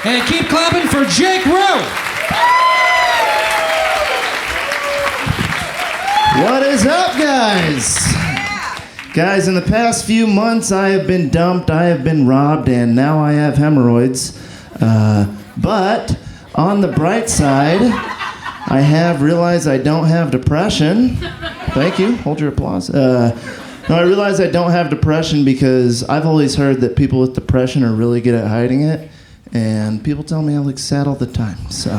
And keep clapping for Jake Rowe. What is up, guys? Guys, in the past few months, I have been dumped, I have been robbed, and now I have hemorrhoids. But on the bright side, I have realized I don't have depression. Thank you. Hold your applause. No, I realize I don't have depression because I've always heard that people with depression are really good at hiding it, and people tell me I look sad all the time, so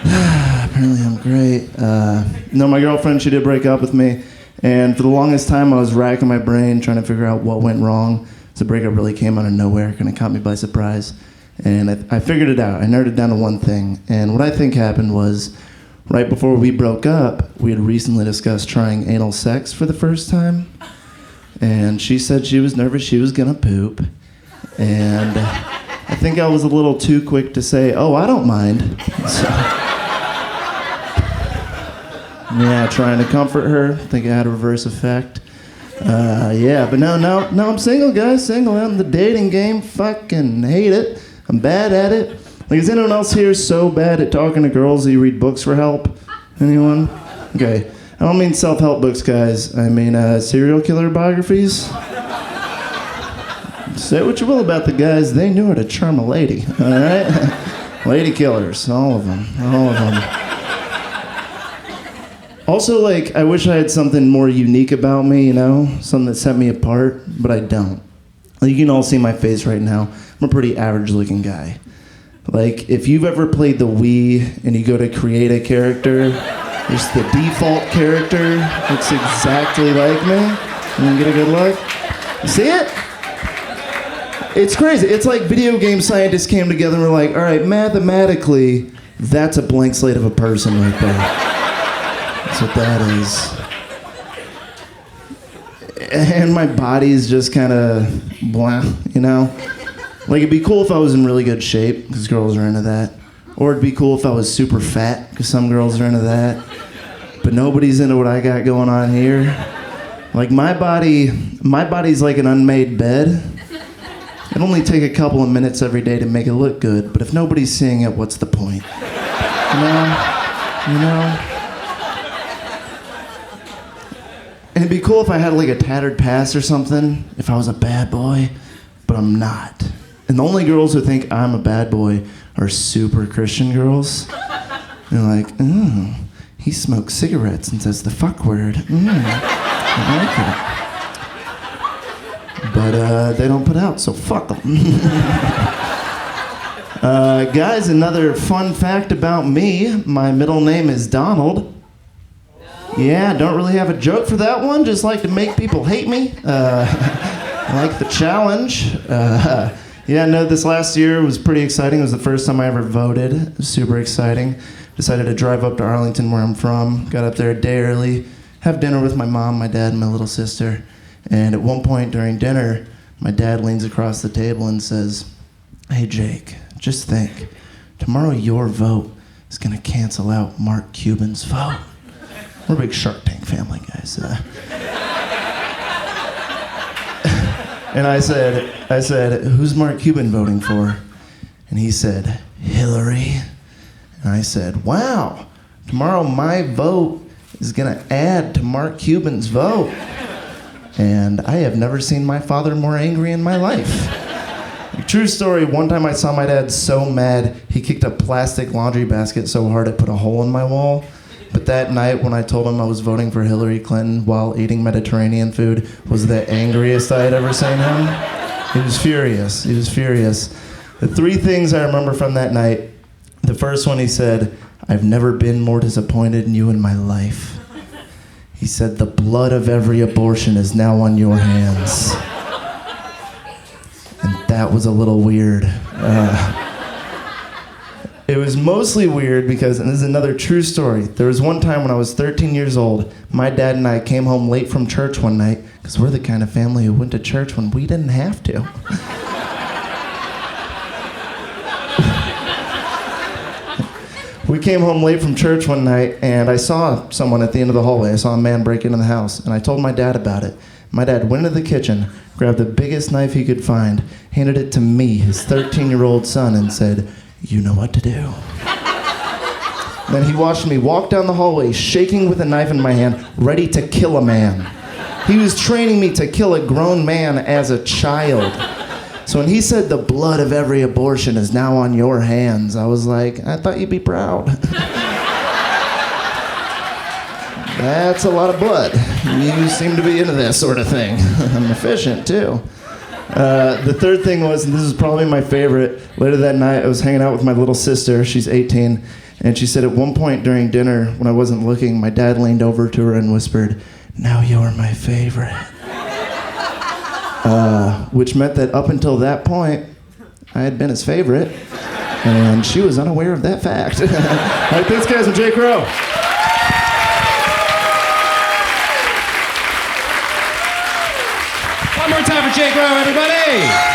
apparently I'm great. No, my girlfriend, she did break up with me, and for the longest time I was racking my brain trying to figure out what went wrong. The breakup really came out of nowhere, kind of caught me by surprise, and I figured it out. I narrowed it down to one thing, and what I think happened was right before we broke up, we had recently discussed trying anal sex for the first time, and she said she was nervous she was gonna poop, and I think I was a little too quick to say, oh, I don't mind. So, yeah, trying to comfort her. I think it had a reverse effect. Yeah, but now I'm single, guys. Single out in the dating game. Fucking hate it. I'm bad at it. Like, is anyone else here so bad at talking to girls that you read books for help? Anyone? Okay. I don't mean self-help books, guys. I mean serial killer biographies. Say what you will about the guys, they knew how to charm a lady, all right? Lady killers, all of them. Also, like, I wish I had something more unique about me, you know? Something that set me apart, but I don't. Like, you can all see my face right now. I'm a pretty average-looking guy. Like, if you've ever played the Wii and you go to create a character, there's the default character. Looks exactly like me. You wanna get a good look? You see it? It's crazy. It's like video game scientists came together and were like, all right, mathematically, that's a blank slate of a person right there. That's what that is. And my body's just kind of blah, you know? Like, it'd be cool if I was in really good shape, because girls are into that. Or it'd be cool if I was super fat, because some girls are into that. But nobody's into what I got going on here. Like, my body's like an unmade bed. It'd only take a couple of minutes every day to make it look good, but if nobody's seeing it, what's the point? You know? And it'd be cool if I had like a tattered past or something, if I was a bad boy, but I'm not. And the only girls who think I'm a bad boy are super Christian girls. They're like, ooh, he smokes cigarettes and says the fuck word. I like it. But they don't put out, so fuck them. Guys, another fun fact about me. My middle name is Donald. Yeah, don't really have a joke for that one. Just like to make people hate me. I like the challenge. Yeah, no, this last year was pretty exciting. It was the first time I ever voted. It was super exciting. Decided to drive up to Arlington, where I'm from. Got up there a day early. Have dinner with my mom, my dad, and my little sister. And at one point during dinner, my dad leans across the table and says, hey, Jake, just think, tomorrow your vote is going to cancel out Mark Cuban's vote. We're a big Shark Tank family, guys. And I said, who's Mark Cuban voting for? And he said, Hillary. And I said, wow, tomorrow my vote is going to add to Mark Cuban's vote. And I have never seen my father more angry in my life. True story, one time I saw my dad so mad, he kicked a plastic laundry basket so hard it put a hole in my wall. But that night when I told him I was voting for Hillary Clinton while eating Mediterranean food was the angriest I had ever seen him. He was furious. The three things I remember from that night, the first one he said, I've never been more disappointed in you in my life. He said, the blood of every abortion is now on your hands. And that was a little weird. It was mostly weird because, and this is another true story, there was one time when I was 13 years old, my dad and I came home late from church one night, because we're the kind of family who went to church when we didn't have to. We came home late from church one night, and I saw someone at the end of the hallway. I saw a man break into the house, and I told my dad about it. My dad went into the kitchen, grabbed the biggest knife he could find, handed it to me, his 13-year-old son, and said, "You know what to do." Then he watched me walk down the hallway, shaking with a knife in my hand, ready to kill a man. He was training me to kill a grown man as a child. So when he said, "The blood of every abortion is now on your hands," I was like, "I thought you'd be proud." That's a lot of blood. You seem to be into that sort of thing. I'm efficient, too. The third thing was, and this is probably my favorite, later that night I was hanging out with my little sister, she's 18, and she said at one point during dinner, when I wasn't looking, my dad leaned over to her and whispered, "Now you're my favorite." Which meant that up until that point, I had been his favorite, and she was unaware of that fact. All right, thanks guys, I'm Jake Rowe. One more time for Jake Rowe, everybody!